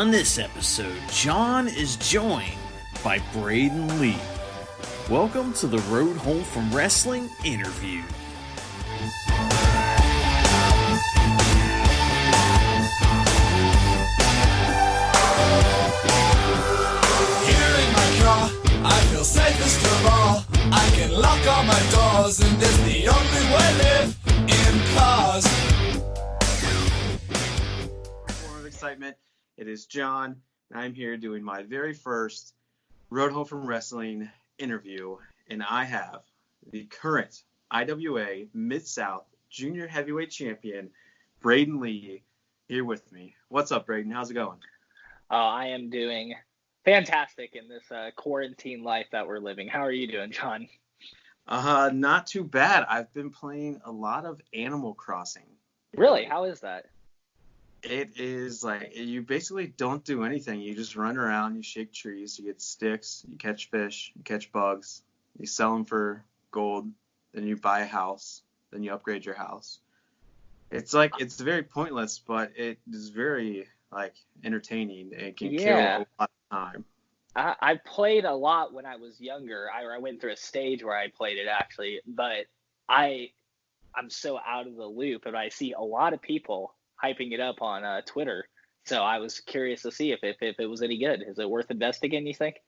On this episode, John is joined by Brayden Lee. Welcome to the Road Home from Wrestling interview. Here in my car, I feel safest of all. I can lock all my doors, and it's the only way live in cars. Form of excitement. It is John, and I'm here doing my very first Road Home from Wrestling interview, and I have the current IWA Mid-South Junior Heavyweight Champion, Brayden Lee, here with me. What's up, Brayden? How's it going? I am doing fantastic in this quarantine life that we're living. How are you doing, John? Not too bad. I've been playing a lot of Animal Crossing. Really? How is that? It is like you basically don't do anything. You just run around, you shake trees, you get sticks, you catch fish, you catch bugs, you sell them for gold, then you buy a house, then you upgrade your house. It's very pointless, but it is very entertaining. It can kill a lot of time. I played a lot when I was younger. I went through a stage where I played it actually, but I'm so out of the loop, and I see a lot of people hyping it up on Twitter. So I was curious to see if it was any good. Is it worth investing in, you think?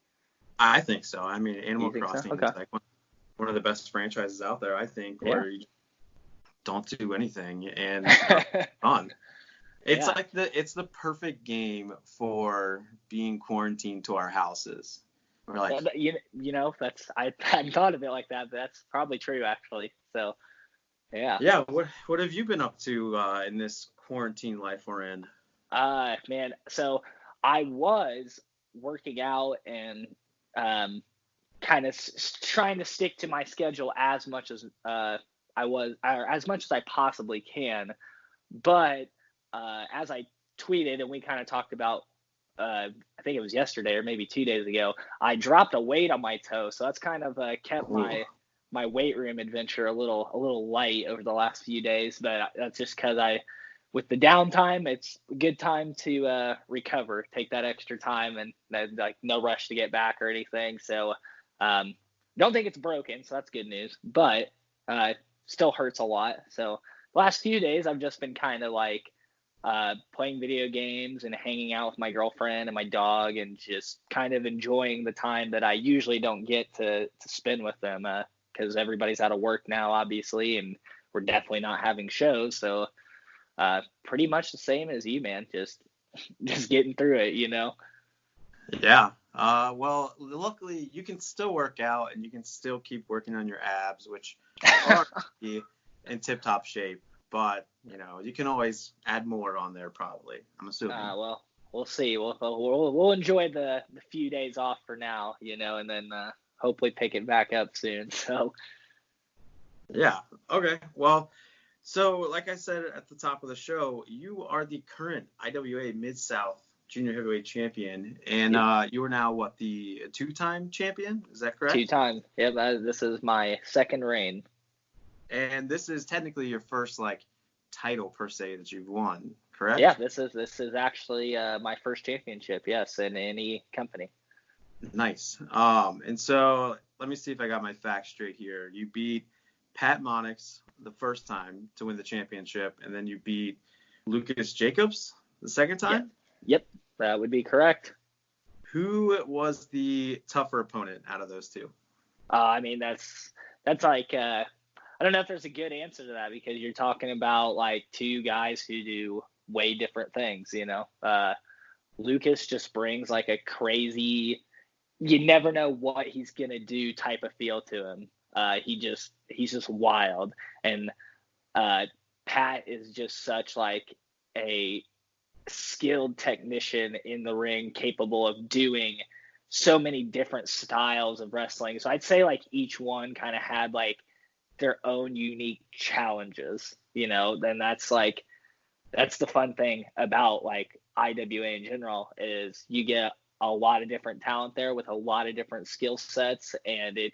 I think so. I mean, Animal Crossing so? Okay. is one of the best franchises out there, I think, where you don't do anything and fun. It's it's the perfect game for being quarantined to our houses. We're I hadn't thought of it like that, but that's probably true actually. So yeah. Yeah, what have you been up to in this quarantine life we're in? Man, so I was working out and kind of trying to stick to my schedule as much as as much as I possibly can. But as I tweeted and we kind of talked about, I think it was yesterday or maybe 2 days ago, I dropped a weight on my toe, so that's kind of kept my weight room adventure a little light over the last few days. But that's just because with the downtime, it's a good time to recover, take that extra time, and no rush to get back or anything. So don't think it's broken, so that's good news. But still hurts a lot. So the last few days, I've just been kind of playing video games and hanging out with my girlfriend and my dog, and just kind of enjoying the time that I usually don't get to spend with them because everybody's out of work now, obviously, and we're definitely not having shows. So pretty much the same as you, man. Just getting through it, Yeah. Well, luckily you can still work out and you can still keep working on your abs, which are in tip-top shape. But you can always add more on there, probably. I'm assuming. Well, we'll see. We'll enjoy the few days off for now, and then hopefully pick it back up soon. So. Yeah. Okay. Well. So, like I said at the top of the show, you are the current IWA Mid-South Junior Heavyweight Champion, and you are now, the two-time champion? Is that correct? Two-time. Yep, this is my second reign. And this is technically your first, title, per se, that you've won, correct? Yeah, this is actually my first championship, yes, in any company. Nice. And so, let me see if I got my facts straight here. You beat Pat Monix the first time to win the championship, and then you beat Lucas Jacobs the second time? Yep, that would be correct. Who was the tougher opponent out of those two? I mean, that's I don't know if there's a good answer to that, because you're talking about two guys who do way different things, Lucas just brings a crazy, you never know what he's going to do type of feel to him. He's just wild, and Pat is just such a skilled technician in the ring, capable of doing so many different styles of wrestling. So I'd say each one kind of had their own unique challenges, then that's the fun thing about IWA in general, is you get a lot of different talent there with a lot of different skill sets, and it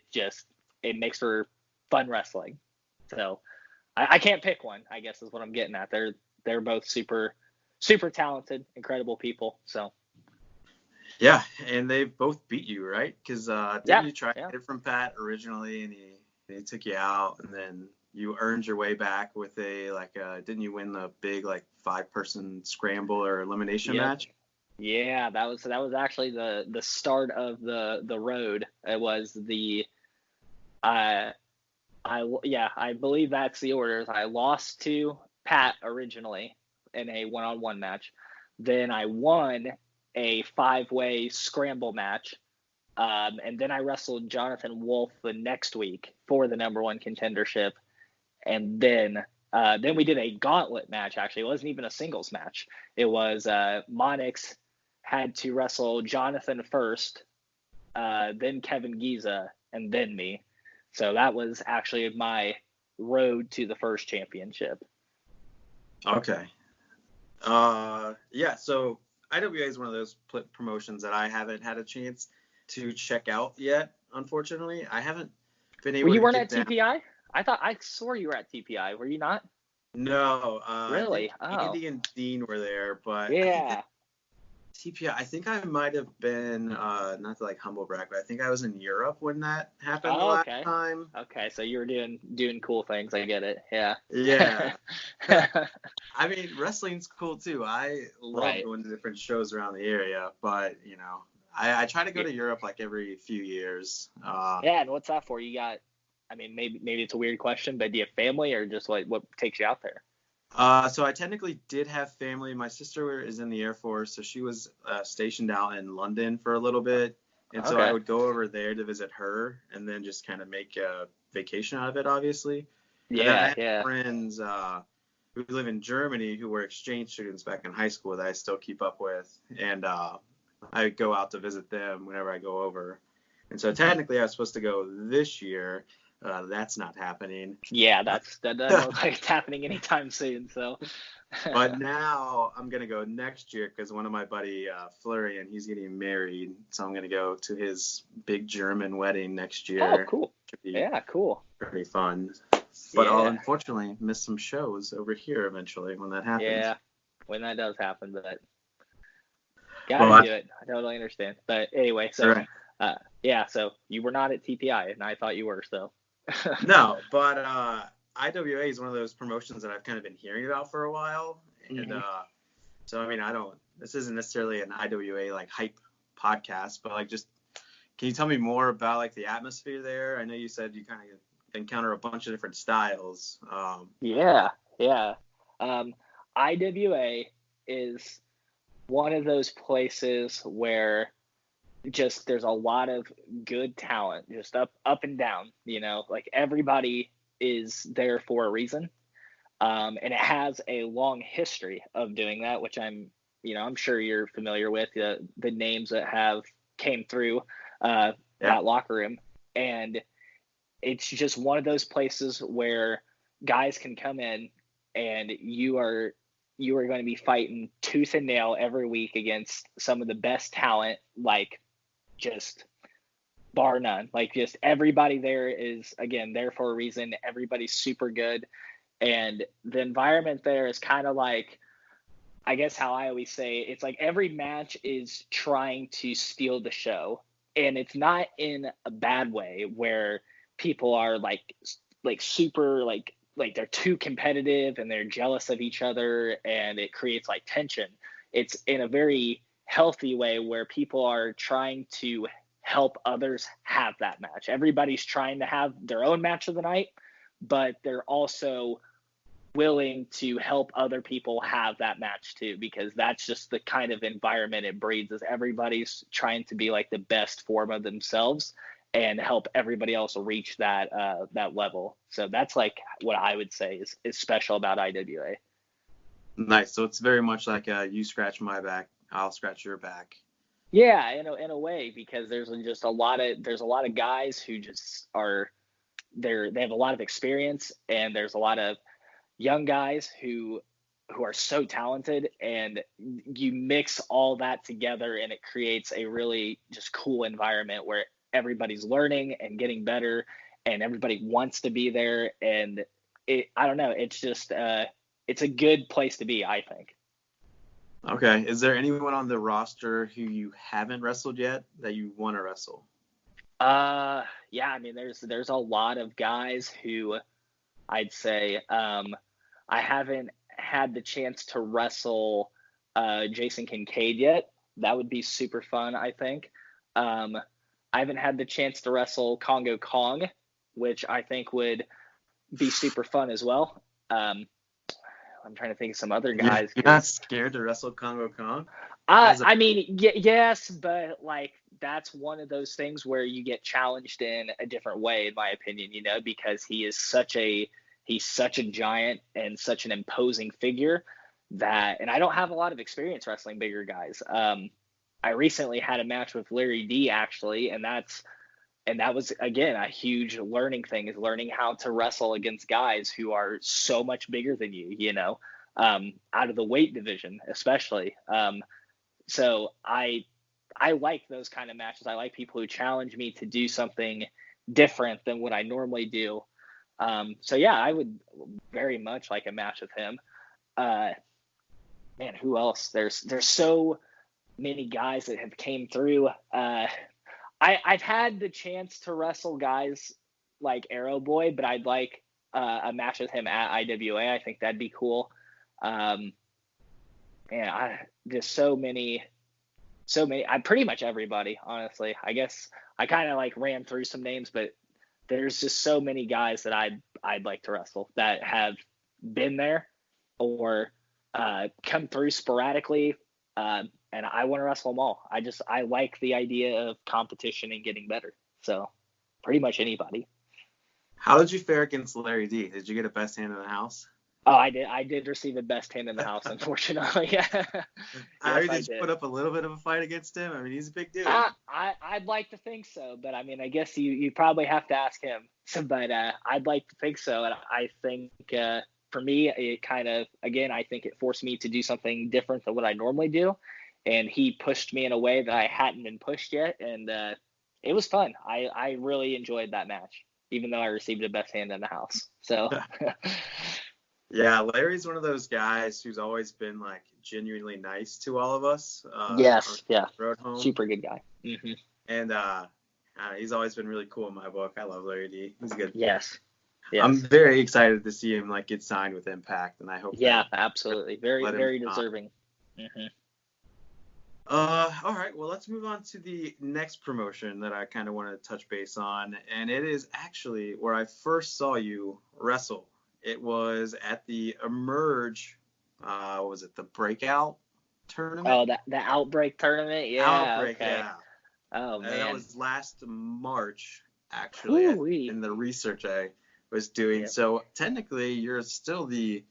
makes for fun wrestling. So I can't pick one, I guess is what I'm getting at. They're both super, super talented, incredible people. So Yeah, and they both beat you, right? Because didn't Yeah, you try to yeah. get it from Pat originally, and he took you out, and then you earned your way back with didn't you win the big like 5-person scramble or elimination Yep. match? Yeah, that was actually the start of the road. It was the uh I believe that's the order. I lost to Pat originally in a one-on-one match. Then I won a five-way scramble match. And then I wrestled Jonathan Wolf the next week for the number one contendership. And then we did a gauntlet match. Actually, it wasn't even a singles match. It was Monix had to wrestle Jonathan first, then Kevin Giza, and then me. So that was actually my road to the first championship. Okay. Yeah. So IWA is one of those promotions that I haven't had a chance to check out yet. Unfortunately, I haven't been Well, able you to weren't get at down. TPI? I swore you were at TPI. Were you not? No, I think Really? Oh, Andy and Dean were there, but I think yeah. TPI. I think I might have been not to like humble brag, but I think I was in Europe when that happened the Oh, last okay. time. Okay, so you were doing cool things. I get it. Yeah. Yeah. I mean, wrestling's cool too. I love Right. going to different shows around the area, but I try to go to Europe like every few years. Yeah, and what's that for? You got, I mean, maybe it's a weird question, but do you have family or just what takes you out there? So I technically did have family. My sister is in the Air Force, so she was stationed out in London for a little bit, and so I Okay. would go over there to visit her, and then just kind of make a vacation out of it, obviously. And then I Yeah, have yeah. friends who live in Germany who were exchange students back in high school that I still keep up with, and I go out to visit them whenever I go over. And so technically I was supposed to go this year. That's not happening. Yeah, that doesn't look like it's happening anytime soon. So. But now I'm gonna go next year because one of my buddy Florian, he's getting married, so I'm gonna go to his big German wedding next Oh, year. cool. Should be Yeah, cool. pretty fun. But I'll Yeah, unfortunately miss some shows over here eventually when that happens. yeah. When that does happen, but Well, gotta do it. I totally understand. But anyway, so right. yeah, so you were not at TPI, and I thought you were. So. No, but IWA is one of those promotions that I've kind of been hearing about for a while, and Mhm. so I mean I don't. This isn't necessarily an IWA like hype podcast, but like just can you tell me more about like the atmosphere there? I know you said you kind of encounter a bunch of different styles. Yeah, yeah. IWA is one of those places where just there's a lot of good talent, just up and down. Like everybody is there for a reason, and it has a long history of doing that, which I'm sure you're familiar with the names that have came through Yeah. that locker room, and it's just one of those places where guys can come in and you are going to be fighting tooth and nail every week against some of the best talent, like just bar none. Like just everybody there is again there for a reason. Everybody's super good, and the environment there is kind of like, I guess how I always say, it's like every match is trying to steal the show, and it's not in a bad way where people are like super like they're too competitive and they're jealous of each other and it creates like tension. It's in a very healthy way where people are trying to help others have that match. Everybody's trying to have their own match of the night, but they're also willing to help other people have that match too, because that's just the kind of environment it breeds, is everybody's trying to be like the best form of themselves and help everybody else reach that level. So that's like what I would say is special about IWA. Nice. So it's very much like you scratch my back, I'll scratch your back. Yeah, in a way, because there's a lot of guys who just are they have a lot of experience, and there's a lot of young guys who are so talented, and you mix all that together and it creates a really just cool environment where everybody's learning and getting better and everybody wants to be there, and I don't know, it's just it's a good place to be, I think. Okay. Is there anyone on the roster who you haven't wrestled yet that you want to wrestle? Yeah, I mean, there's a lot of guys who I'd say I haven't had the chance to wrestle Jason Kincaid yet. That would be super fun, I think. Um, I haven't had the chance to wrestle Congo Kong, which I think would be super fun as well. I'm trying to think of some other Yeah, guys. you're not scared to wrestle Congo Kong? I mean, yes, but like that's one of those things where you get challenged in a different way, in my opinion. Because he's such a giant and such an imposing figure and I don't have a lot of experience wrestling bigger guys. I recently had a match with Larry D actually, and that was again a huge learning thing, is learning how to wrestle against guys who are so much bigger than out of the weight division especially. So I like those kind of matches. I like people who challenge me to do something different than what I normally do. So yeah, I would very much like a match with him. Man, who else? There's so many guys that have came through. I've had the chance to wrestle guys like Arrow Boy, but I'd like a match with him at IWA. I think that'd be cool. Just so many. I pretty much everybody, honestly. I guess I kind of like ran through some names, but there's just so many guys that I'd like to wrestle that have been there or come through sporadically, and I want to wrestle them all. I like the idea of competition and getting better. So pretty much anybody. How did you fare against Larry D? Did you get a best hand in the house? Oh, I did. I did receive the best hand in the house, unfortunately. Yes, Did you put up a little bit of a fight against him? I mean, he's a big dude. I'd like to think so, but I mean, I guess you probably have to ask him. So, but I'd like to think so, and I think for me, it kind of again, I think it forced me to do something different than what I normally do, and he pushed me in a way that I hadn't been pushed yet, and it was fun. I really enjoyed that match, even though I received the best hand in the house. So. Yeah, Larry's one of those guys who's always been like genuinely nice to all of us. Yes, yeah, road home. Super good guy. Mm-hmm. And he's always been really cool in my book. I love Larry D. He's good. Yes. I'm very excited to see him like get signed with Impact, and I hope. Yeah, absolutely. Very deserving. Mm-hmm. All right. Well, let's move on to the next promotion that I kind of want to touch base on, and it is actually where I first saw you wrestle. It was at the Emerge, was it the Breakout tournament? Oh, the Outbreak tournament? Yeah. Outbreak, okay. yeah. Oh, man. That was last March, actually, in the research I was doing. Yep. So, technically, you're still the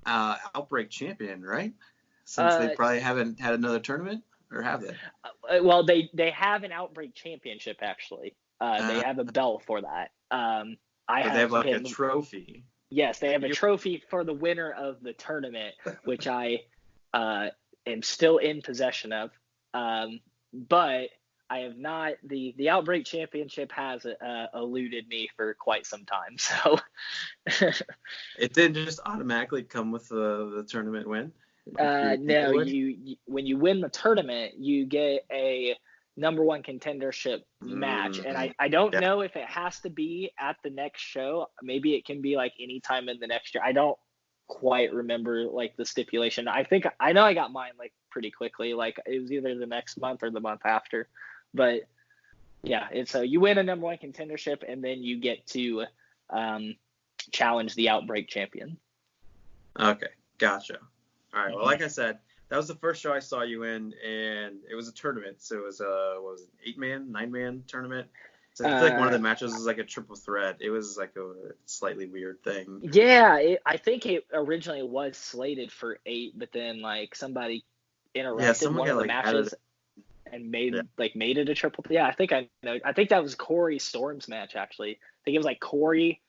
Outbreak champion, right? Since they probably haven't had another tournament, or have they? Well, they have an Outbreak championship, actually. They have a belt for that. They have like a trophy. Yes, they have a trophy for the winner of the tournament, which I am still in possession of. But I have not. The Outbreak Championship has eluded me for quite some time. So it didn't just automatically come with the tournament win. No, when you win the tournament, you get a number one contendership match, and I don't know if it has to be at the next show. Maybe it can be like anytime in the next year. I don't quite remember like the stipulation. I know I got mine like pretty quickly, like it was either the next month or the month after. But yeah, it's you win a number one contendership, and then you get to challenge the Outbreak champion. Okay, gotcha. All right. Well, like I said, that was the first show I saw you in, and it was a tournament. So it was what was it, 8-man, 9-man tournament? So I feel like one of the matches was like a triple threat. It was like a slightly weird thing. Yeah, I think it originally was slated for 8, but then like somebody interrupted one of the matches and made it a triple. Yeah, I think I know. I think that was Corey Storm's match actually. I think it was like Corey,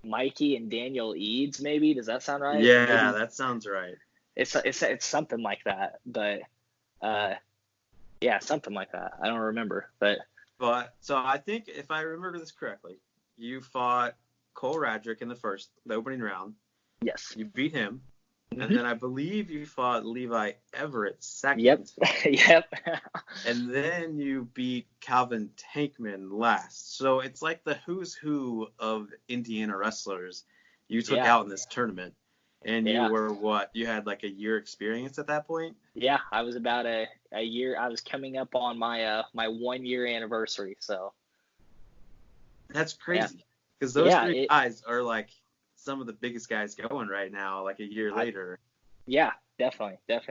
Mikey, and Daniel Eads. Maybe does that sound right? Yeah, maybe. That sounds right. It's something like that, but yeah, something like that. I don't remember, but so I think if I remember this correctly, you fought Cole Radrick in the opening round. Yes. You beat him. And then I believe you fought Levi Everett second. Yep. Yep. And then you beat Calvin Tankman last. So it's like the who's who of Indiana wrestlers you took out in this tournament. And you were what? You had like a year experience at that point? Yeah, I was about a year. I was coming up on my my 1 year anniversary. So that's crazy. Because those three guys are like some of the biggest guys going right now, like a year later. Yeah, definitely. That's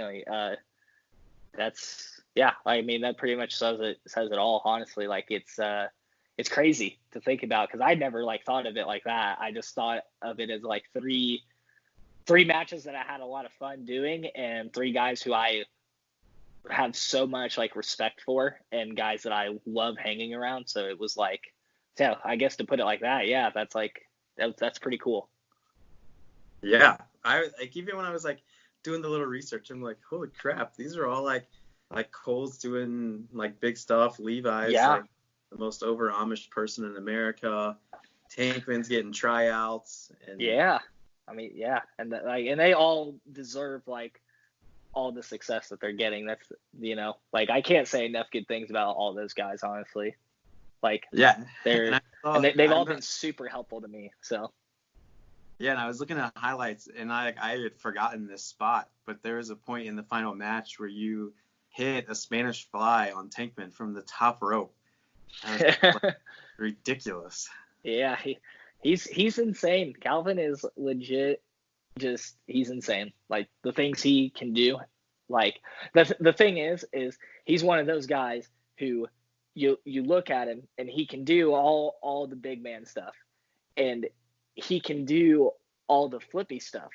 I mean, that pretty much says it all, honestly. Like it's crazy to think about, because I never like thought of it like that. I just thought of it as like three matches that I had a lot of fun doing, and three guys who I have so much like respect for, and guys that I love hanging around. So it was like, so I guess to put it like that, yeah, that's pretty cool. Yeah, I like, even when I was like doing the little research, I'm like, holy crap, these are all like Cole's doing like big stuff. Levi's like the most over Amish person in America. Tankman's getting tryouts. And I mean, and and they all deserve like all the success that they're getting. That's, like, I can't say enough good things about all those guys, honestly. Like, they've all been super helpful to me. So. Yeah, and I was looking at highlights, and I had forgotten this spot, but there was a point in the final match where you hit a Spanish fly on Tankman from the top rope. That was like, ridiculous. Yeah, he's insane. Calvin is legit. Just, he's insane. Like, the things he can do. Like, the thing is he's one of those guys who you look at him and he can do all the big man stuff, and he can do all the flippy stuff.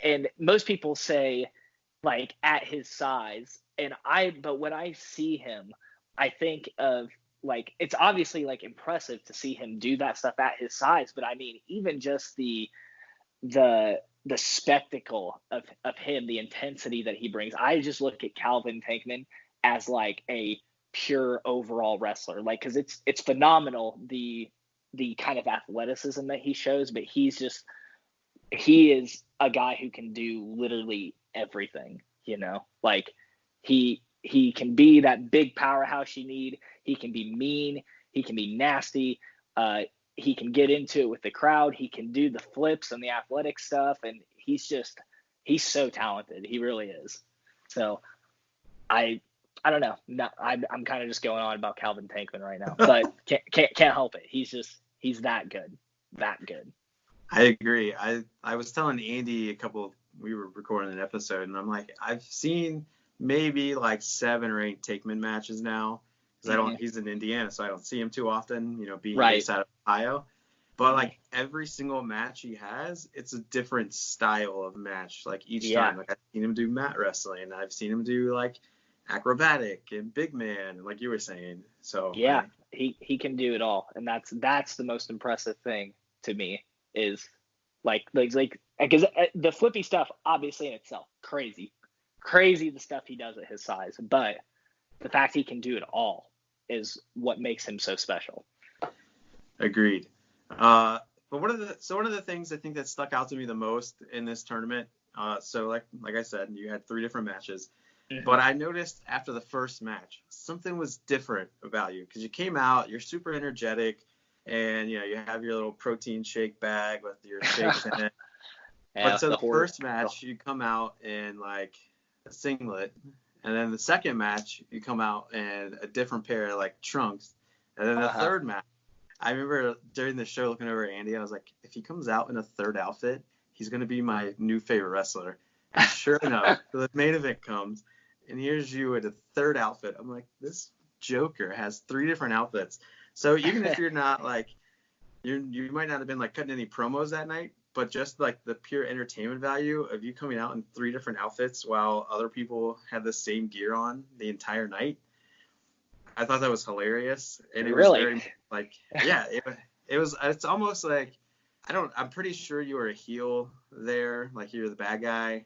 And most people say, like, at his size, but when I see him, I think of, like, it's obviously like impressive to see him do that stuff at his size, but I mean, even just the spectacle of him, the intensity that he brings. I just look at Calvin Tankman as like a pure overall wrestler, like, because it's phenomenal, the kind of athleticism that he shows, but he is a guy who can do literally everything, like he can be that big powerhouse you need. He can be mean. He can be nasty. He can get into it with the crowd. He can do the flips and the athletic stuff. And he's so talented. He really is. So I don't know. No, I'm kind of just going on about Calvin Tankman right now, but can't help it. He's that good. That good. I agree. I was telling Andy we were recording an episode, and I'm like, I've seen maybe like 7 or 8 Tankman matches now, because he's in Indiana, so I don't see him too often, being based out of Ohio. But like every single match he has, it's a different style of match. Like each time, like I've seen him do mat wrestling, I've seen him do like acrobatic and big man, like you were saying. So he can do it all, and that's the most impressive thing to me, is like because the flippy stuff, obviously in itself, crazy the stuff he does at his size, but the fact he can do it all is what makes him so special. Agreed. But one of the things I think that stuck out to me the most in this tournament, so like I said, you had 3 different matches, but I noticed after the first match something was different about you, because you came out, you're super energetic, and you have your little protein shake bag with your shakes in it. But so the first match you come out in like a singlet, and then the second match you come out in a different pair of like trunks, and then the third match, I remember during the show looking over at Andy, I was like, if he comes out in a third outfit, he's going to be my new favorite wrestler. And sure enough, the main event comes, and here's you in a third outfit. I'm like, this Joker has 3 different outfits. So even if you're not like, you might not have been like cutting any promos that night, but just like the pure entertainment value of you coming out in 3 different outfits while other people had the same gear on the entire night, I thought that was hilarious. And it was very like, it's almost like, I'm pretty sure you were a heel there, like you're the bad guy.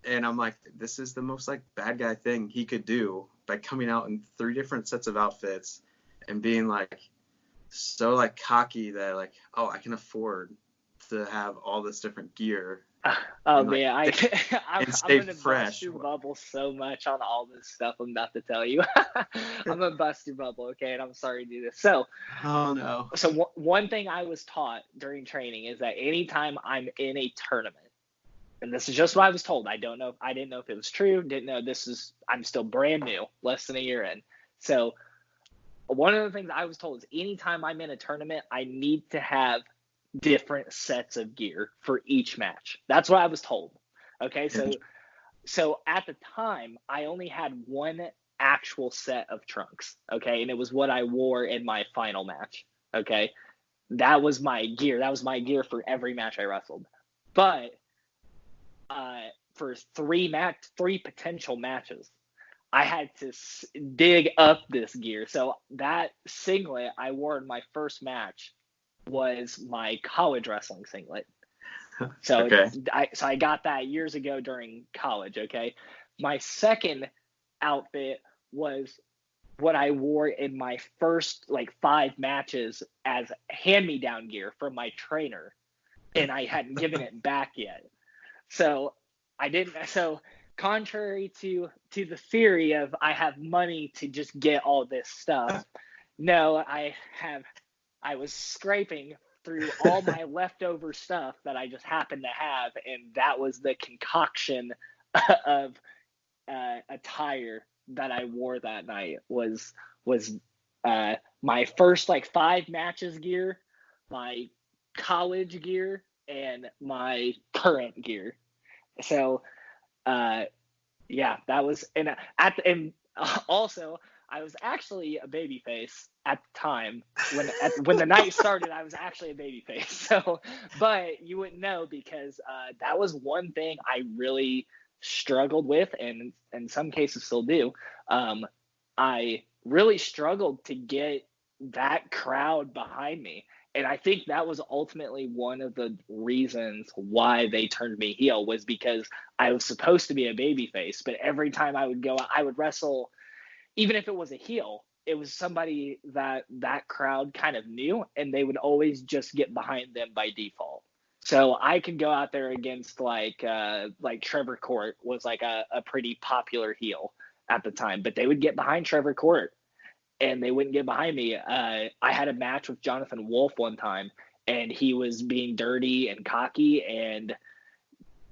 And I'm like, this is the most like bad guy thing he could do, by coming out in 3 different sets of outfits and being like so like cocky that like, oh, I can afford to have all this different gear Oh And, like, man, I'm stay gonna fresh. bust your bubble so much on all this stuff I'm about to tell you. I'm gonna bust your bubble, okay? And I'm sorry to do this. Oh no. So one thing I was taught during training is that anytime I'm in a tournament, and this is just what I was told. I didn't know if it was true. Didn't know I'm still brand new, less than a year in. So one of the things I was told is anytime I'm in a tournament, I need to have different sets of gear for each match. That's what I was told. Okay, so at the time, I only had one actual set of trunks. Okay, and it was what I wore in my final match. Okay, that was my gear. That was my gear for every match I wrestled. But for three potential matches, I had to dig up this gear. So that singlet I wore in my first match was my college wrestling singlet. So Okay. I got that years ago during college. Okay, my second outfit was what I wore in my first 5 matches as hand-me-down gear from my trainer, and I hadn't given it back yet. So I didn't. So contrary to the theory of I have money to just get all this stuff, no, I was scraping through all my leftover stuff that I just happened to have, and that was the concoction of attire that I wore that night. Was my first 5 matches gear, my college gear, and my current gear. So yeah, that was, and also I was actually a babyface at the time. When the night started, I was actually a babyface. So, but you wouldn't know because that was one thing I really struggled with, and in some cases still do. I really struggled to get that crowd behind me. And I think that was ultimately one of the reasons why they turned me heel, was because I was supposed to be a babyface, but every time I would go out, I would wrestle, even if it was a heel, it was somebody that crowd kind of knew, and they would always just get behind them by default. So I could go out there against like Trevor Court was like a pretty popular heel at the time, but they would get behind Trevor Court and they wouldn't get behind me. I had a match with Jonathan Wolf one time, and he was being dirty and cocky, and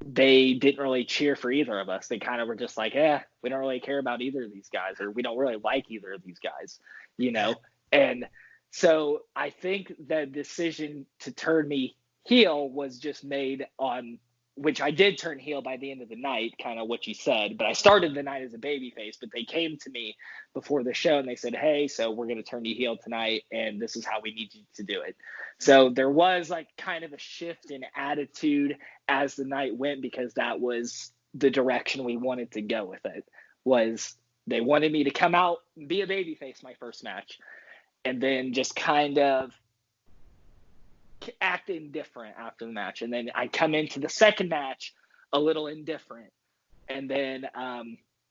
they didn't really cheer for either of us. They kind of were just like, we don't really care about either of these guys, or we don't really like either of these guys, you know? And so I think the decision to turn me heel was just made on, which I did turn heel by the end of the night, kind of what you said, but I started the night as a babyface, but they came to me before the show and they said, hey, so we're going to turn you heel tonight, and this is how we need you to do it. So there was kind of a shift in attitude as the night went, because that was the direction we wanted to go with it. Was they wanted me to come out and be a babyface my first match, and then just kind of act indifferent after the match, and then I come into the second match a little indifferent, and then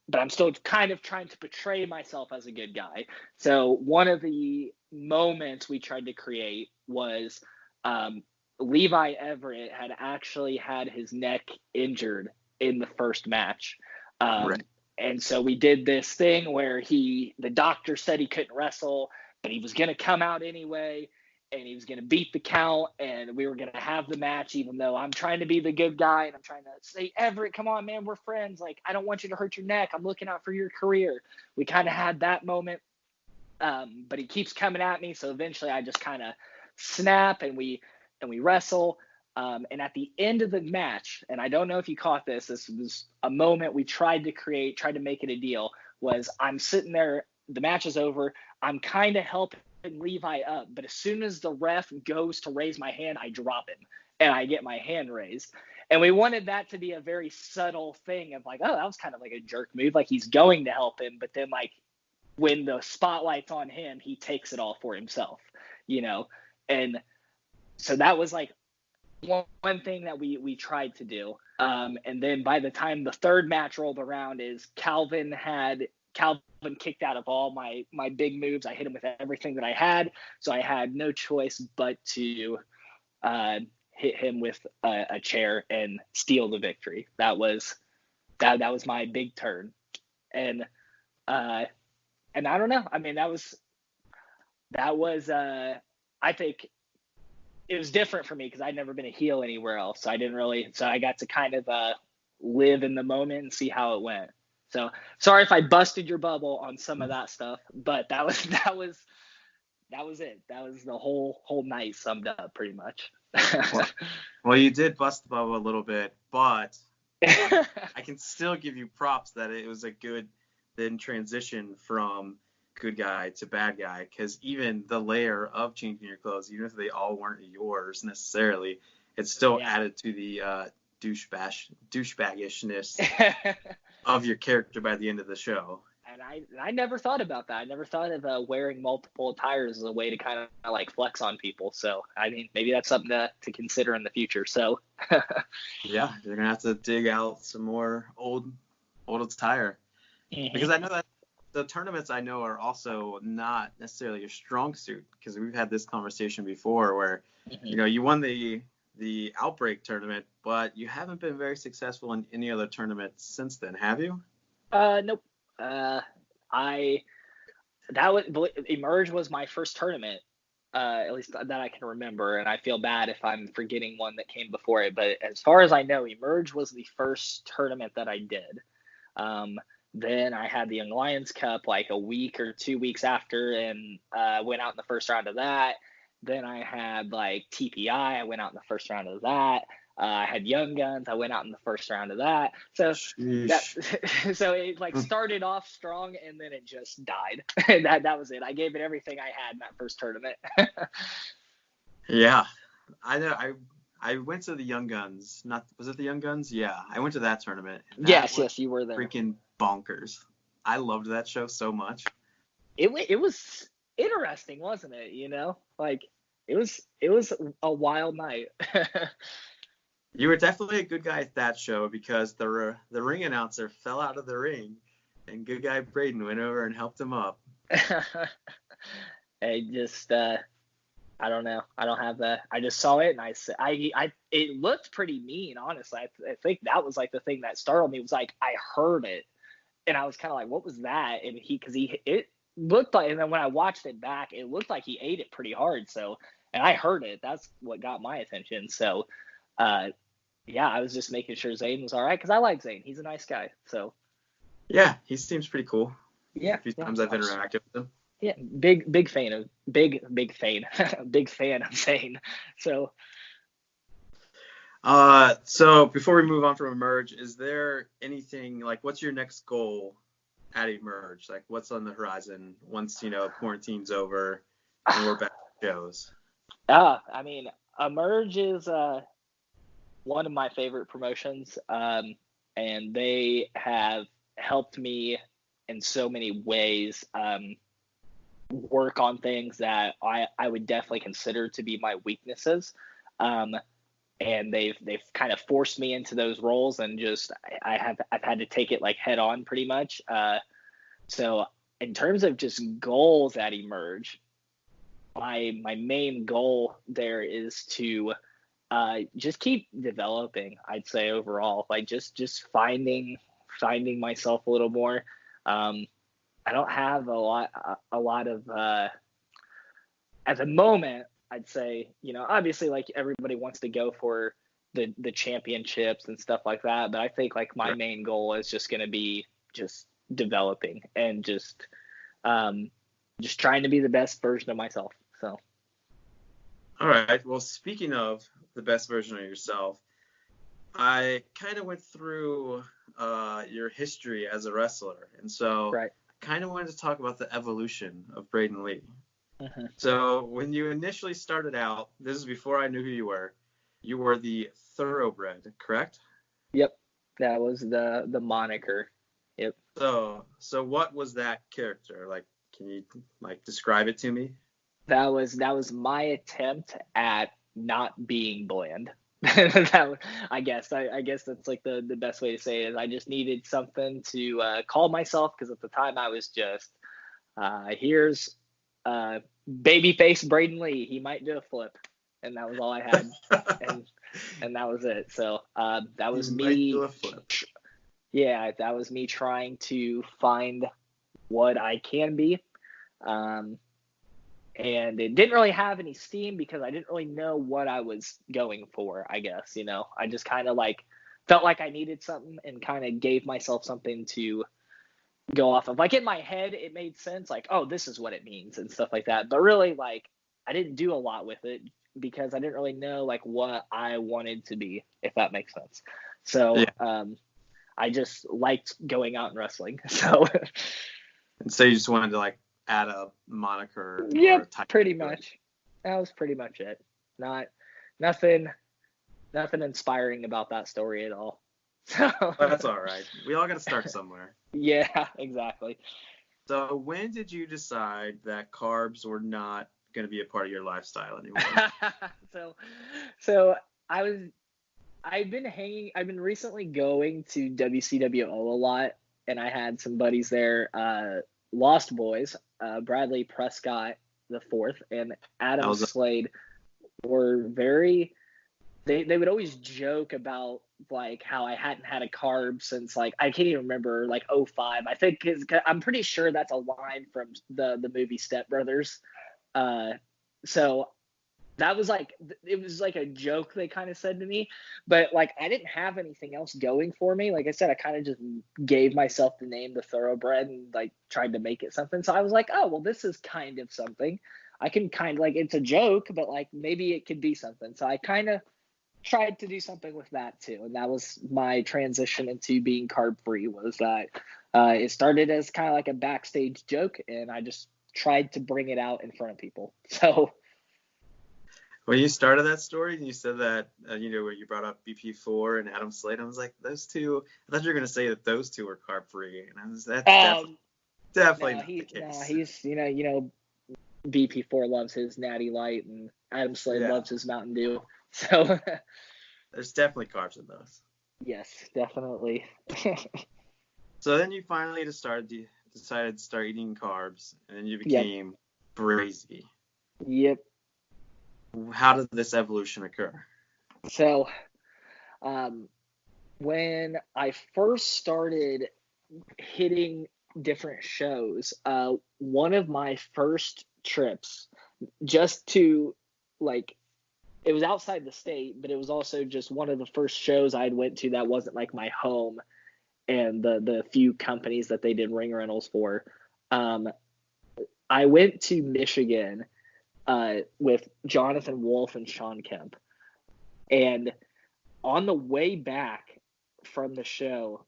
but I'm still kind of trying to portray myself as a good guy. So one of the moments we tried to create was Levi Everett had actually had his neck injured in the first match. Right. And so we did this thing where the doctor said he couldn't wrestle, but he was going to come out anyway, and he was going to beat the count, and we were going to have the match, even though I'm trying to be the good guy, and I'm trying to say, Everett, come on, man, we're friends. I don't want you to hurt your neck. I'm looking out for your career. We kind of had that moment, but he keeps coming at me, so eventually I just kind of snap, and we wrestle, and at the end of the match, and I don't know if you caught this was a moment we tried to make it a deal, was I'm sitting there, the match is over, I'm kind of helping Levi up, but as soon as the ref goes to raise my hand, I drop him and I get my hand raised. And we wanted that to be a very subtle thing of oh, that was kind of like a jerk move, he's going to help him, but then when the spotlight's on him, he takes it all for himself, and so that was one thing that we tried to do. And then by the time the third match rolled around, Calvin kicked out of all my big moves. I hit him with everything that I had, so I had no choice but to hit him with a chair and steal the victory. That was my big turn. And I don't know. I mean, that was I think it was different for me because I'd never been a heel anywhere else. So I got to kind of live in the moment and see how it went. So sorry if I busted your bubble on some of that stuff, but that was it. That was the whole night summed up pretty much. Well, you did bust the bubble a little bit, but I can still give you props that it was a good then transition from good guy to bad guy, because even the layer of changing your clothes, even if they all weren't yours necessarily, it still added to the douchebaggishness of your character by the end of the show. And I never thought about that. I never thought of wearing multiple attires as a way to kind of like flex on people. So I mean, maybe that's something to consider in the future. So yeah, you're gonna have to dig out some more old attire, because I know that the tournaments I know are also not necessarily your strong suit, because we've had this conversation before where you won the Outbreak tournament, but you haven't been very successful in any other tournaments since then, have you? Nope. Emerge was my first tournament, at least that I can remember, and I feel bad if I'm forgetting one that came before it. But as far as I know, Emerge was the first tournament that I did. Then I had the Young Lions Cup like a week or 2 weeks after, and went out in the first round of that. Then I had like TPI. I went out in the first round of that. I had Young Guns. I went out in the first round of that. So so it like started off strong, and then it just died. that was it. I gave it everything I had in that first tournament. Yeah, I know. I went to the Young Guns. Was it the Young Guns? Yeah, I went to that tournament. Yes, you were there. Freaking bonkers. I loved that show so much. It was interesting, wasn't it? Like it was a wild night. You were definitely a good guy at that show, because the ring announcer fell out of the ring, and good guy Brayden went over and helped him up. I don't know. I don't have I just saw it, and it looked pretty mean, honestly. I think that was like the thing that startled me, was like I heard it, and I was kind of like, what was that? And it looked like, and then when I watched it back, it looked like he ate it pretty hard. So, and I heard it. That's what got my attention. So, yeah, I was just making sure Zane was all right, because I like Zane. He's a nice guy. So, yeah, he seems pretty cool. Yeah. A few times I've interacted with him. Yeah, big fan of big fan of Zane. So. So before we move on from Emerge, is there anything like, what's your next goal at Emerge? Like, what's on the horizon once quarantine's over and we're back to shows? I mean, Emerge is one of my favorite promotions, and they have helped me in so many ways work on things that I would definitely consider to be my weaknesses. And they've kind of forced me into those roles, and just I've had to take it like head on pretty much. So in terms of just goals at Emerge, my main goal there is to just keep developing. I'd say overall, like just finding myself a little more. I don't have a lot of at the moment. I'd say, obviously, like, everybody wants to go for the championships and stuff like that, but I think like my main goal is just going to be just developing and just trying to be the best version of myself. So. All right. Well, speaking of the best version of yourself, I kind of went through your history as a wrestler, and so I kind of wanted to talk about the evolution of Brayden Lee. Mm-hmm. So when you initially started out, this is before I knew who you were the Thoroughbred, correct? Yep, that was the moniker. Yep. So what was that character like? Can you describe it to me? That was my attempt at not being bland. I guess that's like the best way to say it. Is I just needed something to call myself, because at the time I was just here's babyface Brayden Lee. He might do a flip. and that was all I had, and that was it. So that was You might me. do a flip. Yeah, that was me trying to find what I can be. And it didn't really have any steam because I didn't really know what I was going for, I guess. I just kind of like felt like I needed something and kind of gave myself something to go off of. Like in my head, it made sense, like, oh, this is what it means and stuff like that. But really, like, I didn't do a lot with it because I didn't really know like what I wanted to be, if that makes sense. So Yeah. I just liked going out and wrestling. So And so you just wanted to like add a moniker or yep, a type. pretty much. That was pretty much it. Nothing inspiring about that story at all. So That's all right. We all got to start somewhere. yeah, exactly. So when did you decide that carbs were not going to be a part of your lifestyle anymore? So I've been recently going to WCWO a lot, and I had some buddies there, Lost Boys, Bradley Prescott the fourth and Adam Slade were very. They would always joke about like how I hadn't had a carb since like I can't even remember like '05. I think I'm pretty sure that's a line from the movie Step Brothers. So that was like it was like a joke they kind of said to me, but like I didn't have anything else going for me. Like I said, I kind of just gave myself the name The Thoroughbred and like tried to make it something. So I was like, oh well, this is kind of something. I can kind of like it's a joke, but like maybe it could be something. So I kind of tried to do something with that too, and that was my transition into being carb free. Was that it started as kind of like a backstage joke, and I just tried to bring it out in front of people. So when you started that story and you said that where you brought up BP4 and Adam Slade, I was like, those two. I thought you were going to say that those two were carb free, and I was that's definitely not the case. No, he's BP4 loves his Natty Light, and Adam Slade loves his Mountain Dew. So there's definitely carbs in those. Yes, definitely. So then you finally decided to start eating carbs, and then you became Brazy. Yep. How did this evolution occur? So when I first started hitting different shows, one of my first trips just to like it was outside the state, but it was also just one of the first shows I'd went to that wasn't like my home and the few companies that they did ring rentals for. I went to Michigan with Jonathan Wolf and Sean Kemp. And on the way back from the show,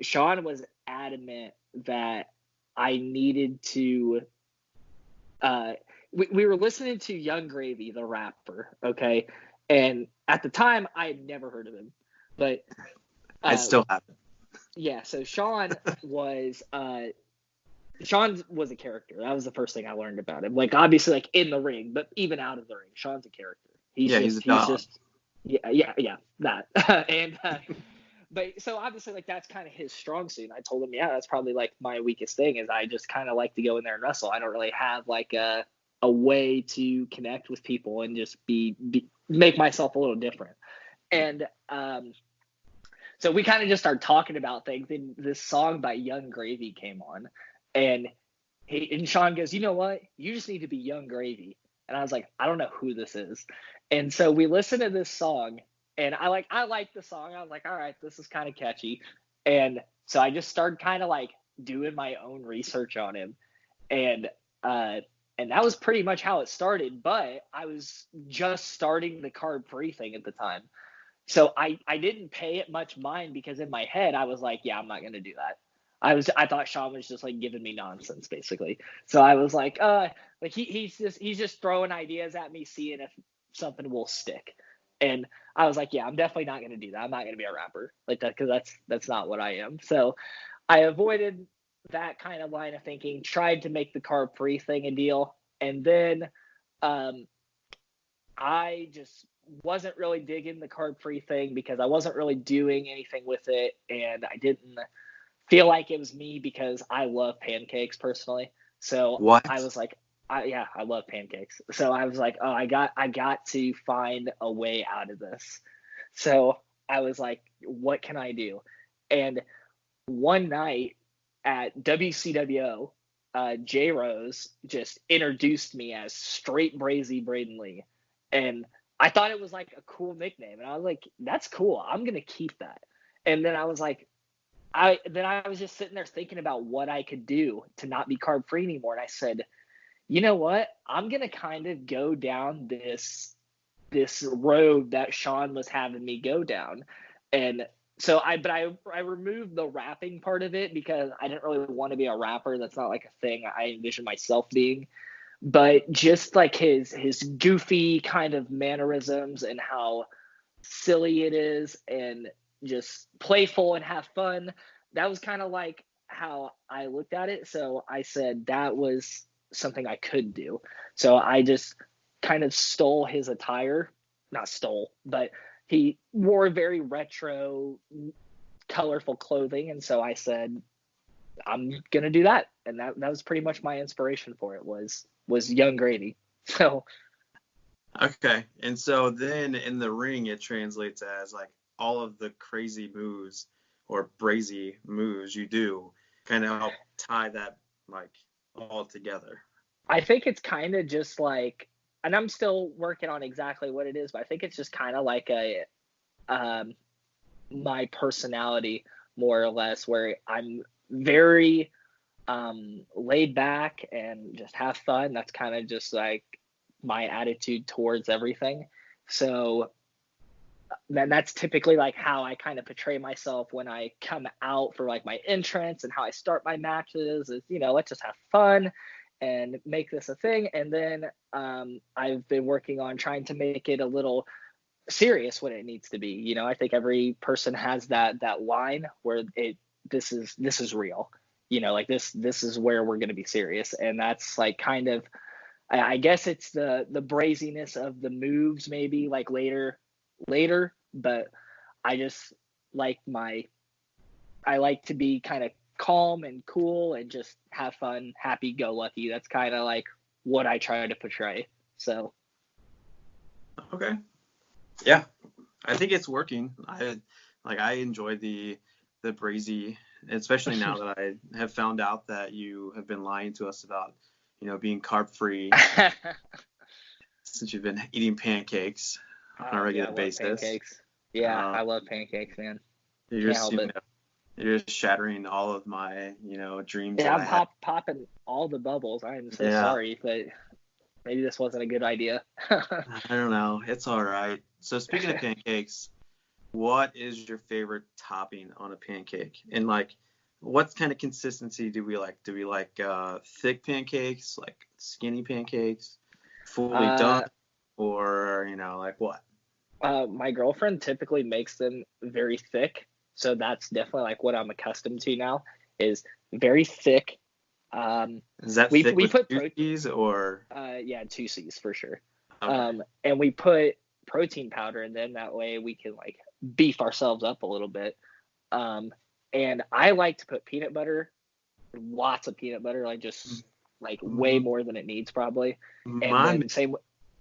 Sean was adamant that I needed to we were listening to Young Gravy, the rapper, okay? And at the time, I had never heard of him. But I still haven't. Yeah, so Sean was a character. That was the first thing I learned about him. Like, obviously, like, in the ring, but even out of the ring, Sean's a character. He's a dog. That. And but so obviously, like, that's kind of his strong suit. And I told him, that's probably like my weakest thing is I just kind of like to go in there and wrestle. I don't really have like a way to connect with people and just make myself a little different. And so we kind of just started talking about things. And this song by Young Gravy came on, and Sean goes, "You know what? You just need to be Young Gravy." And I was like, "I don't know who this is." And so we listened to this song. And I like the song. I was like, all right, this is kind of catchy. And so I just started kind of like doing my own research on him. And that was pretty much how it started. But I was just starting the carb free thing at the time. So I didn't pay it much mind because in my head I was like, yeah, I'm not going to do that. I thought Sean was just like giving me nonsense basically. So I was like he's just throwing ideas at me, seeing if something will stick. And I was like, yeah, I'm definitely not going to do that. I'm not going to be a rapper like that because that's not what I am. So I avoided that kind of line of thinking, tried to make the carb free thing a deal. And then I just wasn't really digging the carb free thing because I wasn't really doing anything with it. And I didn't feel like it was me because I love pancakes personally. So what? I was like, I love pancakes. So I was like, oh, I got to find a way out of this. So I was like, what can I do? And one night at WCWO, J Rose just introduced me as straight Brazy Brayden Lee. And I thought it was like a cool nickname. And I was like, that's cool. I'm going to keep that. And then I was like, I was just sitting there thinking about what I could do to not be carb free anymore. And I said, you know what? I'm going to kind of go down this road that Sean was having me go down. And so I removed the rapping part of it because I didn't really want to be a rapper. That's not like a thing I envision myself being. But just like his goofy kind of mannerisms and how silly it is and just playful and have fun. That was kind of like how I looked at it. So I said that was something I could do. So I just kind of stole his attire, not stole, but he wore very retro, colorful clothing. And so I said, I'm going to do that. And that was pretty much my inspiration for it was Young Grady. So. Okay. And so then in the ring, it translates as like all of the crazy moves or brazy moves you do kind of help tie that like all together. I think it's kind of just like, and I'm still working on exactly what it is, but I think it's just kind of like my personality more or less, where I'm very laid back and just have fun. That's kind of just like my attitude towards everything. So then that's typically like how I kind of portray myself when I come out for like my entrance, and how I start my matches is, let's just have fun and make this a thing. And then I've been working on trying to make it a little serious when it needs to be. I think every person has that line where this is real. Like this is where we're going to be serious. And that's like kind of, I guess it's the braziness of the moves maybe like later, but I just like I like to be kind of calm and cool and just have fun, happy go lucky. That's kind of like what I try to portray. So. Okay. Yeah, I think it's working. I enjoy the brazy, especially now that I have found out that you have been lying to us about, being carb free since you've been eating pancakes on a regular basis. Pancakes. Yeah, I love pancakes, man. You're just shattering all of my, dreams. Yeah, I'm popping all the bubbles. I am so sorry, but maybe this wasn't a good idea. I don't know. It's all right. So speaking of pancakes, what is your favorite topping on a pancake? And like, what kind of consistency do we like? Do we like thick pancakes, like skinny pancakes, fully done, or like what? My girlfriend typically makes them very thick, so that's definitely like what I'm accustomed to now. Is very thick. Is that thick with put 2 C's or? Yeah, 2 C's for sure. Okay. And we put protein powder in them. That way we can like beef ourselves up a little bit. And I like to put peanut butter, lots of peanut butter, like just like way more than it needs probably. And then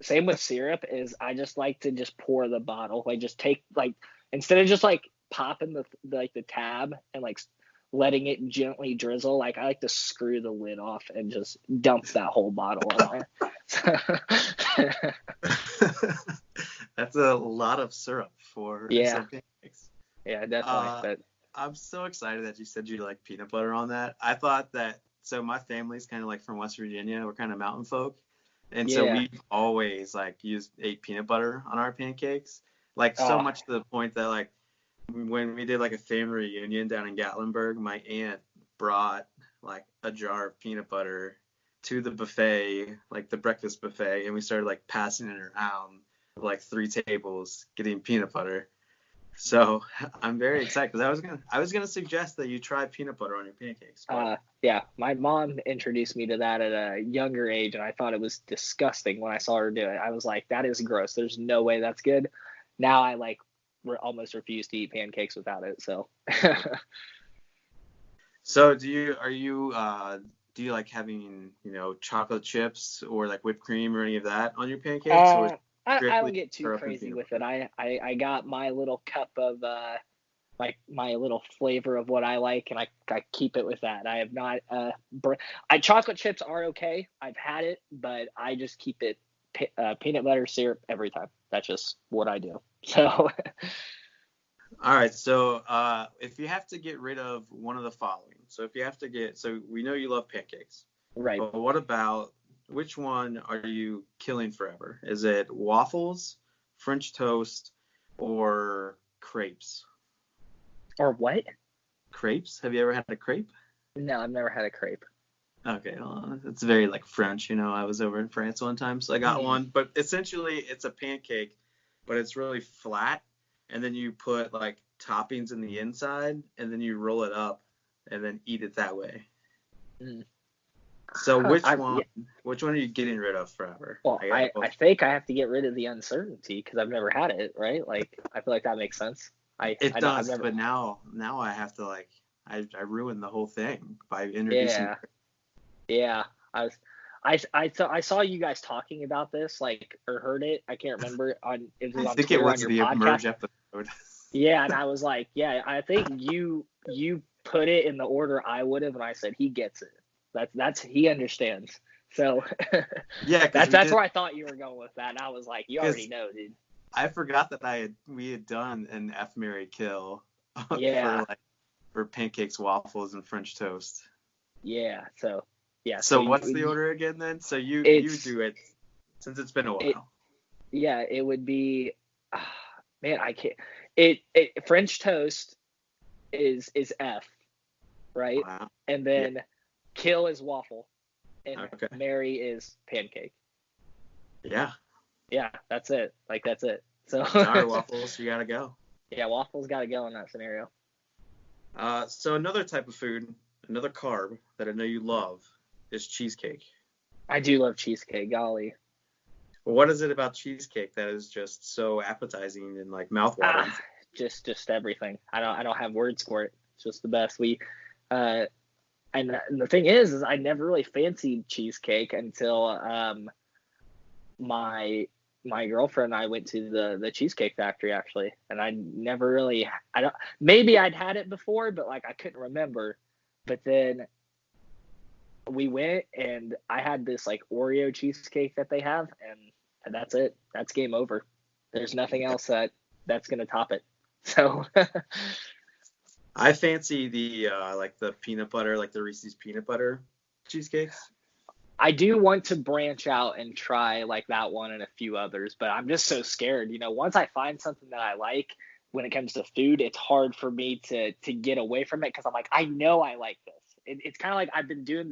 same with syrup is I just like to just pour the bottle, like just take like, instead of just like popping the tab and like letting it gently drizzle, like I like to screw the lid off and just dump that whole bottle in there. That's a lot of syrup for some pancakes. Yeah, definitely. I'm so excited that you said you like peanut butter on that. I thought that, so my family's kind of like from West Virginia. We're kind of mountain folk. And so we've always like ate peanut butter on our pancakes. Like so much to the point that like when we did like a family reunion down in Gatlinburg, my aunt brought like a jar of peanut butter to the buffet, like the breakfast buffet. And we started like passing it around like 3 tables getting peanut butter. So I'm very excited because I was gonna suggest that you try peanut butter on your pancakes. Yeah, my mom introduced me to that at a younger age, and I thought it was disgusting when I saw her do it. I was like, that is gross. There's no way that's good. Now I like almost refuse to eat pancakes without it. So. So are you do you like having, chocolate chips or like whipped cream or any of that on your pancakes, or is it I strictly don't get too syrup and crazy peanut with it. butter? I got my little cup of like my little flavor of what I like, and I keep it with that. I have not chocolate chips are okay. I've had it, but I just keep it peanut butter syrup every time. That's just what I do. So All right, so if you have to get rid of one of the following, so we know you love pancakes, right. but what about which one are you killing forever? Is it waffles, French toast, or crepes? Or what? Crepes? Have you ever had a crepe? No, I've never had a crepe. Okay, well, it's very like French. I was over in France one time, so I got Mm. one. But essentially, it's a pancake, but it's really flat, and then you put like toppings in the inside, and then you roll it up, and then eat it that way. Mm. So Yeah, which one are you getting rid of forever? well, I got I both. think I have to get rid of the uncertainty because I've never had it, right? Like I feel like that makes sense. It I've does, never. but now I have to like I ruined the whole thing by introducing. Yeah, yeah. I was, I saw you guys talking about this, like, or heard it. I can't remember on it was I on think it Twitter on was your the podcast. merge episode. Yeah, and I was like, yeah, I think you put it in the order I would have, and I said he gets it. That's he understands. So Yeah, because that's where I thought you were going with that. And I was like, you already because know, dude. I forgot that we had done an F Mary kill Yeah, for pancakes, waffles, and French toast. yeah. So yeah, so So what's the order again then? So you it's do it since it's been a it while. yeah, it would be man, I can't French toast is F, right? Wow. And Yeah. then kill is waffle and Okay. Mary is pancake. Yeah. Yeah, that's it. Like that's it. So Sorry, waffles. You gotta go. yeah, waffles got to go in that scenario. So another type of food, another carb that I know you love is cheesecake. I do love cheesecake, golly. What is it about cheesecake that is just so appetizing and like mouthwatering? Ah, just everything. I don't have words for it. It's just the best. Uh and the thing is I never really fancied cheesecake until my girlfriend and I went to the Cheesecake Factory actually, and I never really I don't maybe I'd had it before, but like I couldn't remember. But then we went and I had this like Oreo cheesecake that they have, and that's it. That's game over. There's nothing else that's gonna top it. So I fancy the like the peanut butter, like the Reese's peanut butter cheesecakes. I do want to branch out and try like that one and a few others, but I'm just so scared. Once I find something that I like when it comes to food, it's hard for me to get away from it because I'm like, I know I like this. It's kind of like I've been doing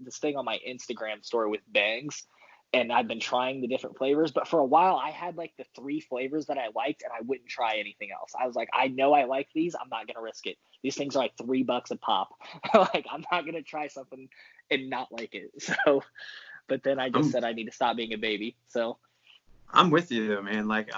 this thing on my Instagram story with bangs, and I've been trying the different flavors. But for a while, I had like the 3 flavors that I liked, and I wouldn't try anything else. I was like, I know I like these. I'm not gonna risk it. These things are like $3 a pop. Like I'm not gonna try something and not like it. So, but then I just I'm said I need to stop being a baby. So I'm with you though, man. Like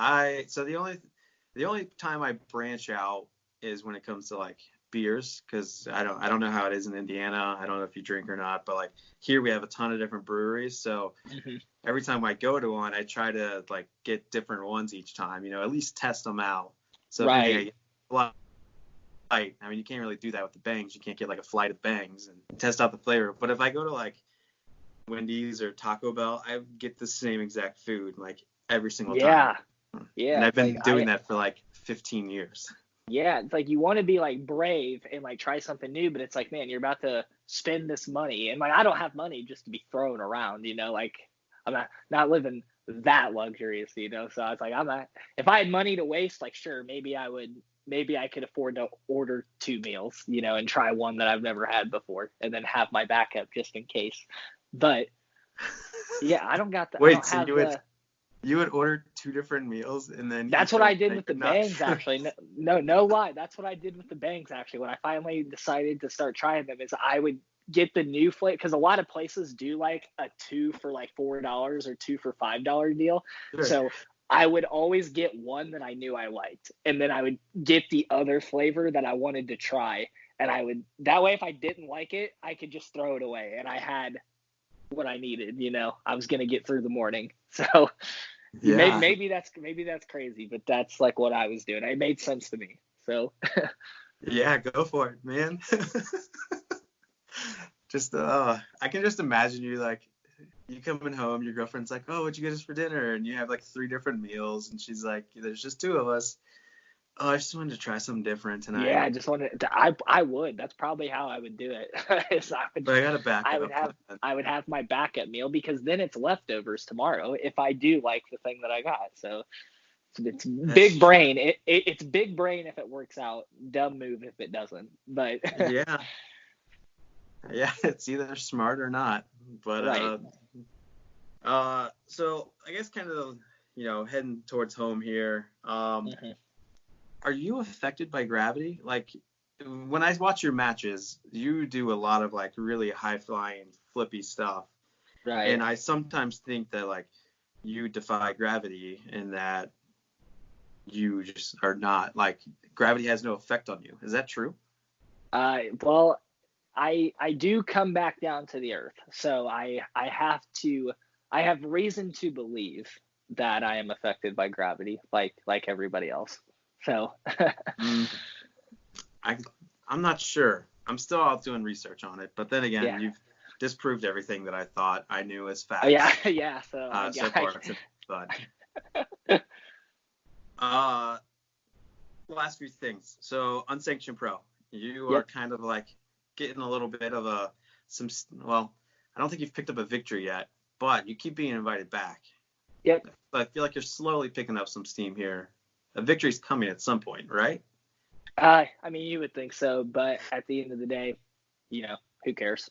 so the only time I branch out is when it comes to like beers, because I don't know how it is in Indiana. I don't know if you drink or not, but like here we have a ton of different breweries, so mhm. every time I go to one, I try to like get different ones each time. At least test them out. So if maybe I Right, get a flight. I mean, you can't really do that with the bangs. You can't get like a flight of bangs and test out the flavor. But if I go to like Wendy's or Taco Bell, I get the same exact food like every single time. yeah, And yeah. I've It's like been doing that for like 15 years. yeah, it's like you want to be like brave and like try something new, but it's like, man, you're about to spend this money, and like I don't have money just to be thrown around, like I'm not living that luxurious. So it's like I'm not. If I had money to waste, like sure, maybe I could afford to order 2 meals, and try one that I've never had before, and then have my backup just in case. But yeah, I Wait, don't so have you would the you would order 2 different meals and then That's eat what the I one did that with the you're not bangs, sure? actually. No, no lie. That's what I did with the bangs, actually. When I finally decided to start trying them, is I would get the new flavor because a lot of places do like a 2 for like $4 or 2 for $5 deal. Sure. So I would always get one that I knew I liked, and then I would get the other flavor that I wanted to try, and I would that way if I didn't like it, I could just throw it away, and I had what I needed. I was gonna get through the morning. So Yeah. maybe that's crazy, but that's like what I was doing. It made sense to me. So Yeah, go for it, man. Just I can just imagine you like you coming home, your girlfriend's like, "Oh, what'd you get us for dinner?" And you have like 3 different meals, and she's like, "There's just 2 of us. Oh, I just wanted to try something different tonight." yeah, I just wanted to, I would. That's probably how I would do it. Is But I got a I backup would have plan. I would have my backup meal because then it's leftovers tomorrow if I do like the thing that I got. So it's big brain. It's big brain if it works out. Dumb move if it doesn't. But Yeah. Yeah, it's either smart or not. But right. so I guess kind of heading towards home here. Mm-hmm. Are you affected by gravity? Like when I watch your matches, you do a lot of like really high flying, flippy stuff, Right. and I sometimes think that like you defy gravity and that you just are not like gravity has no effect on you. Is that true? Well, I do come back down to the earth, so I have reason to believe that I am affected by gravity, like everybody else. So Mm, I'm not sure. I'm still out doing research on it, but then again, yeah. you've disproved everything that I thought I knew as facts. Oh, yeah, yeah. So far, but last few things. So unsanctioned pro, you are Yep. kind of like getting a little bit of well, I don't think you've picked up a victory yet, but you keep being invited back. Yep. I feel like you're slowly picking up some steam here. A victory's coming at some point, right? I mean, you would think so, but at the end of the day, who cares?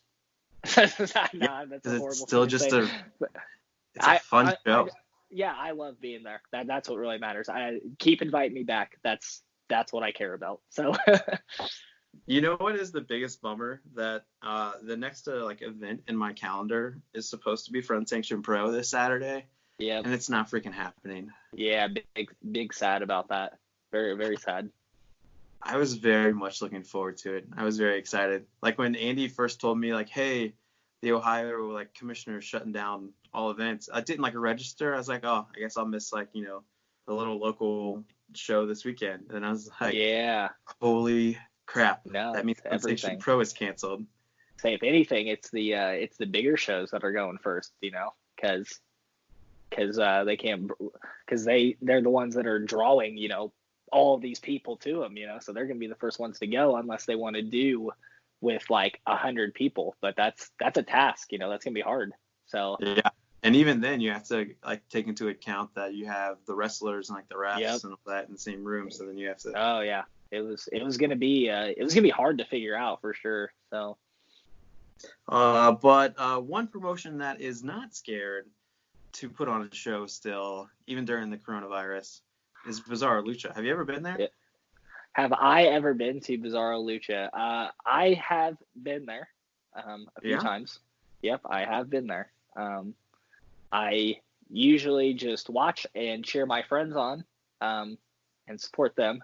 That's a horrible It's still thing to just say. it's a fun show. Yeah, I love being there. That's what really matters. I keep inviting me back. That's what I care about. So You know what is the biggest bummer? That the next like event in my calendar is supposed to be for Unsanctioned Pro this Saturday, yeah, and it's not freaking happening. yeah, big sad about that. Very, very sad. I was very much looking forward to it. I was very excited. Like when Andy first told me like, "Hey, the Ohio like commissioner is shutting down all events," I didn't like register. I was like, "Oh, I guess I'll miss like a little local show this weekend." And I was like, Yeah. "Holy crap! No, That means it's Unsanctioned everything. Pro is canceled." Say if anything, it's the bigger shows that are going first. Because they can't because they're the ones that are drawing all of these people to them. So they're gonna be the first ones to go unless they want to do with like 100 people. But that's a task. That's gonna be hard. So Yeah. And even then, you have to like take into account that you have the wrestlers and like the refs Yep. and all that in the same room. So then you have to. Oh yeah, it was gonna be hard to figure out for sure. So But one promotion that is not scared to put on a show still, even during the coronavirus, is Bizarro Lucha. Have you ever been there? Yeah. Have I ever been to Bizarro Lucha? I have been there a few times. Yep, I have been there. I usually just watch and cheer my friends on and support them.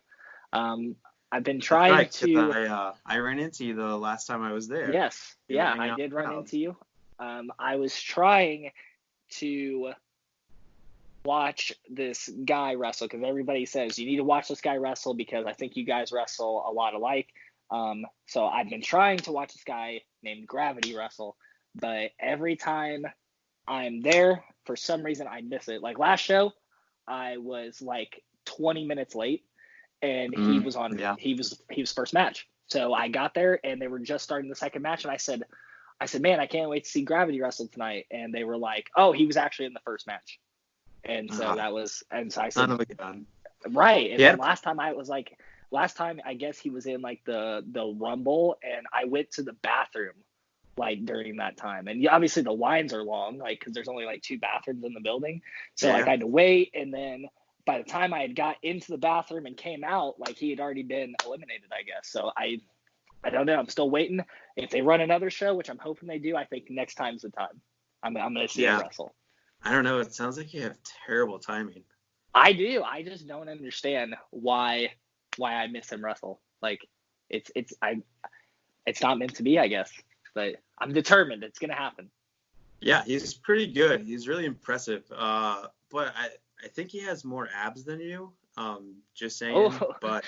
I've been trying to. I ran into you the last time I was there. Yes, yeah, I did run into you. I was trying to watch this guy wrestle because everybody says you need to watch this guy wrestle because I think you guys wrestle a lot alike. So I've been trying to watch this guy named Gravity wrestle, but every time I'm there, for some reason I miss it. Like last show, I was like 20 minutes late, and he was on. Yeah. He was first match. So I got there, and they were just starting the second match, and I said, man, I can't wait to see Gravity wrestle tonight. And they were like, oh, he was actually in the first match. And so so I said, son of a gun. Right. And then last time I guess he was in like the Rumble, and I went to the bathroom like during that time. And obviously the lines are long, like, cause there's only like 2 bathrooms in the building. So like I had to wait. And then by the time I had got into the bathroom and came out, like he had already been eliminated, I guess. So I don't know. I'm still waiting. If they run another show, which I'm hoping they do, I think next time's the time. I'm going to see him wrestle. I don't know. It sounds like you have terrible timing. I do. I just don't understand why I miss him wrestle. Like, it's not meant to be, I guess. But I'm determined it's gonna happen. Yeah, he's pretty good. He's really impressive. But I think he has more abs than you. Just saying. Oh. But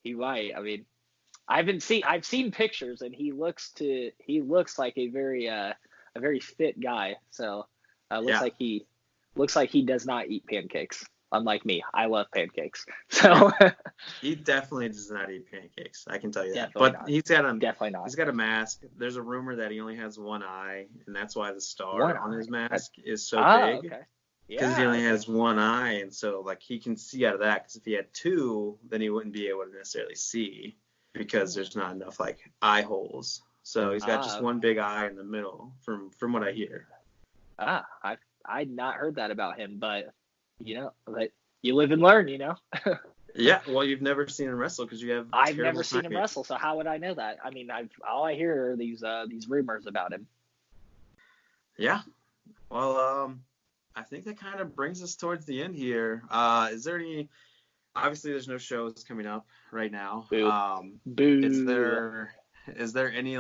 He might. I mean, I've seen pictures, and he looks like a very fit guy. So looks like he does not eat pancakes. Unlike me, I love pancakes. So he definitely does not eat pancakes. I can tell you that. Definitely But not. Definitely not. He's got a mask. There's a rumor that he only has one eye, and that's why the star One on eye? his mask is so big. Okay. Because he only has one eye, and so like he can see out of that. Because if he had two, then he wouldn't be able to necessarily see because there's not enough like eye holes. So he's got just one big eye in the middle, from what I hear. I'd not heard that about him, but but you live and learn, Yeah, well, you've never seen him wrestle because you have. I've never seen him wrestle, so how would I know that? I mean, all I hear are these rumors about him. Yeah, well, I think that kind of brings us towards the end here. Is there any? Obviously, there's no shows coming up right now. Boo. Boo. Is there any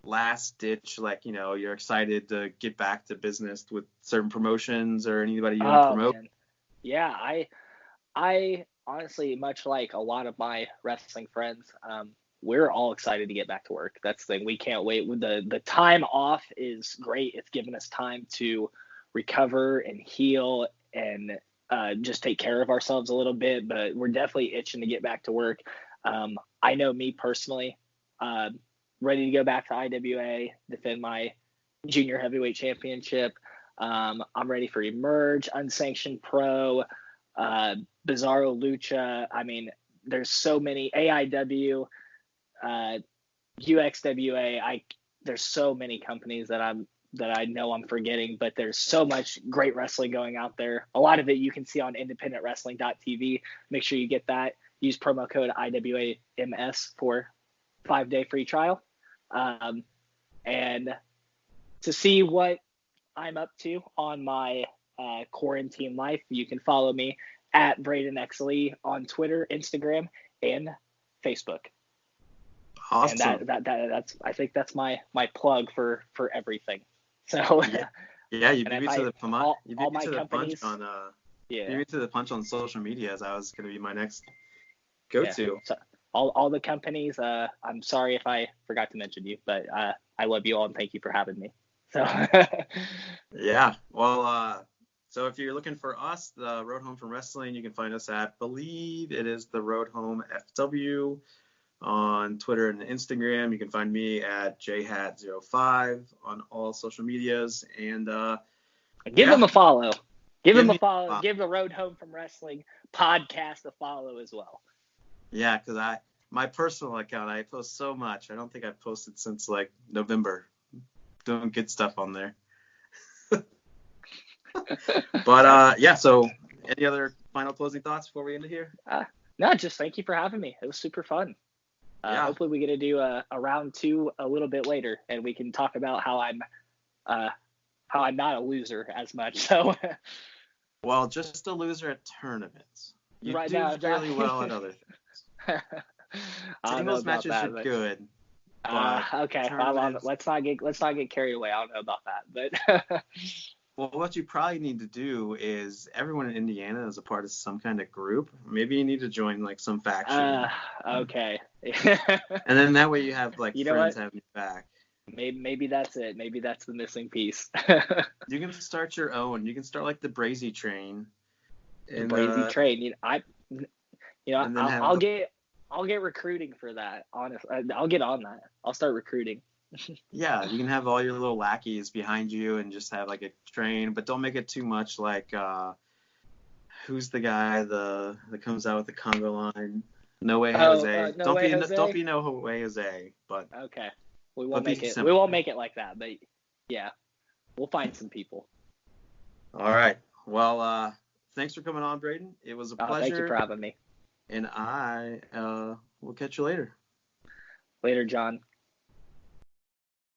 last ditch, you're excited to get back to business with certain promotions or anybody you want to promote? Man. Yeah, I honestly, much like a lot of my wrestling friends, we're all excited to get back to work. That's the thing. We can't wait. The time off is great. It's given us time to recover and heal and just take care of ourselves a little bit. But we're definitely itching to get back to work. I know me personally, ready to go back to IWA, defend my junior heavyweight championship. I'm ready for Emerge, Unsanctioned Pro, Bizarro Lucha. I mean, there's so many AIW, UXWA. There's so many companies that I know I'm forgetting, but there's so much great wrestling going out there. A lot of it you can see on independentwrestling.tv. Make sure you get that. Use promo code IWAMS for 5-day free trial. And to see what I'm up to on my quarantine life, you can follow me at Brayden X Lee on Twitter, Instagram, and Facebook. Awesome. And that's I think that's my plug for everything. So yeah, you beat me to the punch on social media, as I was going to be my next go-to. Yeah. So all the companies. I'm sorry if I forgot to mention you, but I love you all and thank you for having me. So yeah, well, so if you're looking for us, the Road Home from Wrestling, you can find us at, believe it is the Road Home FW on Twitter and Instagram. You can find me at jhat05 on all social medias, and give them a follow. Give them a follow. Give the Road Home from Wrestling podcast a follow as well. Yeah, because my personal account, I post so much. I don't think I've posted since like November. Doing good stuff on there. But yeah, so any other final closing thoughts before we end it here? No, just thank you for having me. It was super fun. Hopefully we get to do a round 2 a little bit later, and we can talk about how I'm not a loser as much. So well, just a loser at tournaments. You right do now, fairly well at other things. Singles matches are good. Okay, let's not get carried away. I don't know about that, but well, what you probably need to do is, everyone in Indiana is a part of some kind of group. Maybe you need to join like some faction. Okay. And then that way you have like friends having you back. Maybe that's it. Maybe that's the missing piece. You can start your own. You can start like the Brazy train. Brazy train. I'll get recruiting for that. Honestly, I'll get on that. I'll start recruiting. Yeah, you can have all your little lackeys behind you and just have like a train, but don't make it too much like who's the guy that comes out with the Congo line? No Way Jose. Don't be No Way Jose. But okay, we won't make it. We won't make it like that. But yeah, we'll find some people. All right. Well, thanks for coming on, Brayden. It was a pleasure. Thank you for having me. And I will catch you later. Later, John.